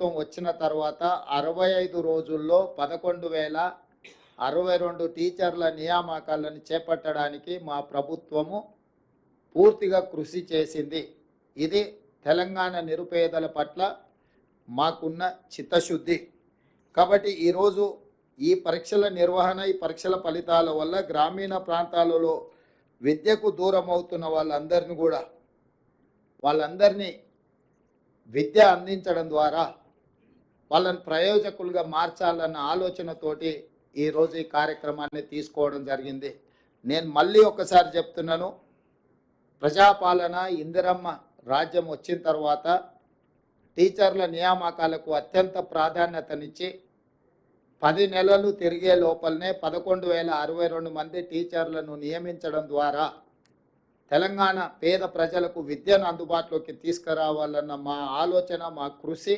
ప్రభుత్వం వచ్చిన తర్వాత 65 రోజుల్లో 11,062 టీచర్ల నియామకాలను చేపట్టడానికి మా ప్రభుత్వము పూర్తిగా కృషి చేసింది. ఇది తెలంగాణ నిరుపేదల పట్ల మాకున్న చిత్తశుద్ధి. కాబట్టి ఈరోజు ఈ పరీక్షల నిర్వహణ, ఈ పరీక్షల ఫలితాల వల్ల గ్రామీణ ప్రాంతాలలో విద్యకు దూరం అవుతున్న వాళ్ళందరినీ విద్య అందించడం ద్వారా వాళ్ళని ప్రయోజకులుగా మార్చాలన్న ఆలోచనతోటి ఈరోజు ఈ కార్యక్రమాన్ని తీసుకోవడం జరిగింది. నేను మళ్ళీ ఒకసారి చెప్తున్నాను, ప్రజాపాలన ఇందిరమ్మ రాజ్యం వచ్చిన తర్వాత టీచర్ల నియామకాలకు అత్యంత ప్రాధాన్యతనిచ్చి 10 నెలలు తిరిగే లోపలనే 11,062 మంది టీచర్లను నియమించడం ద్వారా తెలంగాణ పేద ప్రజలకు విద్యను అందుబాటులోకి తీసుకురావాలన్న మా ఆలోచన, మా కృషి,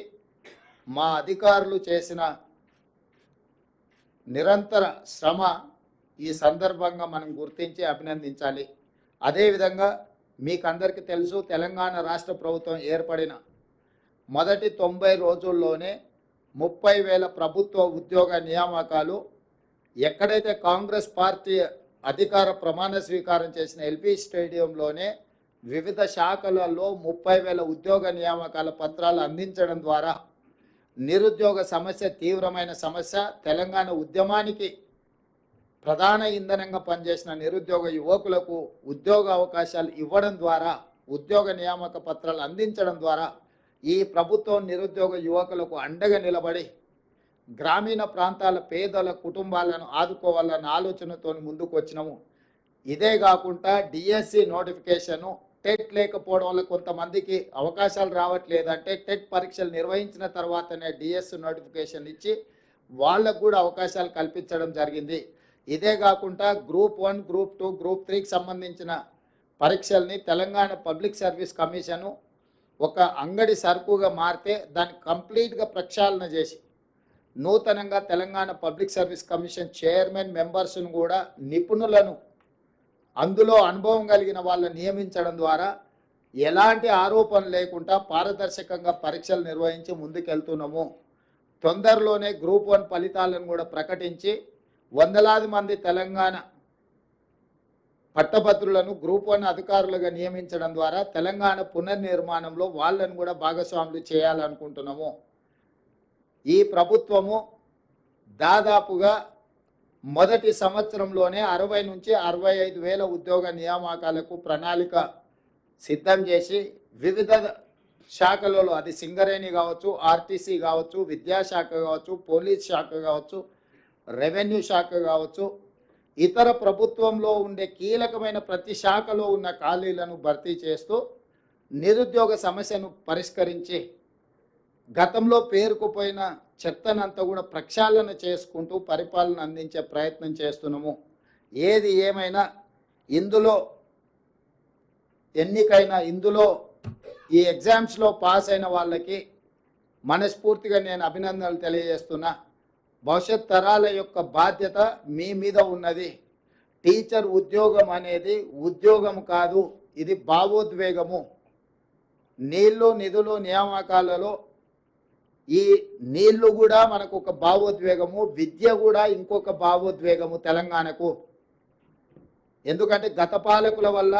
మా అధికారులు చేసిన నిరంతర శ్రమ ఈ సందర్భంగా మనం గుర్తించి అభినందించాలి. అదేవిధంగా మీకు అందరికీ తెలుసు, తెలంగాణ రాష్ట్ర ప్రభుత్వం ఏర్పడిన మొదటి 90 రోజుల్లోనే 30,000 ప్రభుత్వ ఉద్యోగ నియామకాలు, ఎక్కడైతే కాంగ్రెస్ పార్టీ అధికార ప్రమాణ స్వీకారం చేసిన ఎల్బీ స్టేడియంలోనే వివిధ శాఖలలో 30,000 ఉద్యోగ నియామకాల పత్రాలు అందించడం ద్వారా నిరుద్యోగ సమస్య తీవ్రమైన సమస్య, తెలంగాణ ఉద్యమానికి ప్రధాన ఇంధనంగా పనిచేసిన నిరుద్యోగ యువకులకు ఉద్యోగ అవకాశాలు ఇవ్వడం ద్వారా, ఉద్యోగ నియామక పత్రాలు అందించడం ద్వారా ఈ ప్రభుత్వం నిరుద్యోగ యువకులకు అండగా నిలబడి గ్రామీణ ప్రాంతాల పేదల కుటుంబాలను ఆదుకోవాలన్న ఆలోచనతో ముందుకు వచ్చినాము. ఇదే కాకుండా డిఎస్సి నోటిఫికేషను, టెట్ లేకపోవడం వల్ల కొంతమందికి అవకాశాలు రావట్లేదంటే టెట్ పరీక్షలు నిర్వహించిన తర్వాతనే డిఎస్సి నోటిఫికేషన్ ఇచ్చి వాళ్ళకు కూడా అవకాశాలు కల్పించడం జరిగింది. ఇదే కాకుండా గ్రూప్ 1, గ్రూప్ 2, గ్రూప్ 3కి సంబంధించిన పరీక్షల్ని తెలంగాణ పబ్లిక్ సర్వీస్ కమిషను ఒక అంగడి సరుకుగా మారితే దాన్ని కంప్లీట్గా ప్రక్షాళన చేసి నూతనంగా Telangana public service commission chairman మెంబర్స్ను కూడా నిపుణులను, అందులో అనుభవం కలిగిన వాళ్ళని నియమించడం ద్వారా ఎలాంటి ఆరోపణ లేకుండా పారదర్శకంగా పరీక్షలు నిర్వహించి ముందుకెళ్తున్నాము. తొందరలోనే గ్రూప్ 1 ఫలితాలను కూడా ప్రకటించి వందలాది మంది తెలంగాణ పట్టభద్రులను గ్రూప్ 1 అధికారులుగా నియమించడం ద్వారా తెలంగాణ పునర్నిర్మాణంలో వాళ్ళను కూడా భాగస్వాములు చేయాలనుకుంటున్నాము. ఈ ప్రభుత్వము దాదాపుగా మొదటి సంవత్సరంలోనే 60 నుంచి 65,000 ఉద్యోగ నియామకాలకు ప్రణాళిక సిద్ధం చేసి వివిధ శాఖలలో, అది సింగరేణి కావచ్చు, ఆర్టీసీ కావచ్చు, విద్యాశాఖ కావచ్చు, పోలీస్ శాఖ కావచ్చు, రెవెన్యూ శాఖ కావచ్చు, ఇతర ప్రభుత్వంలో ఉండే కీలకమైన ప్రతి శాఖలో ఉన్న ఖాళీలను భర్తీ చేస్తూ నిరుద్యోగ సమస్యను పరిష్కరించి గతంలో పేరుకుపోయిన చెత్తనంతా కూడా ప్రక్షాళన చేసుకుంటూ పరిపాలన అందించే ప్రయత్నం చేస్తున్నాము. ఏది ఏమైనా ఇందులో ఈ ఎగ్జామ్స్లో పాస్ అయిన వాళ్ళకి మనస్ఫూర్తిగా నేను అభినందనలు తెలియజేస్తున్నా. భవిష్యత్ తరాల యొక్క బాధ్యత మీ మీద ఉన్నది. టీచర్ ఉద్యోగం అనేది ఉద్యోగం కాదు, ఇది భావోద్వేగము. నీళ్లు, నిధులు, నియామకాలలో ఈ నీళ్లు కూడా మనకు ఒక భావోద్వేగము, విద్య కూడా ఇంకొక భావోద్వేగము తెలంగాణకు. ఎందుకంటే గత పాలకుల వల్ల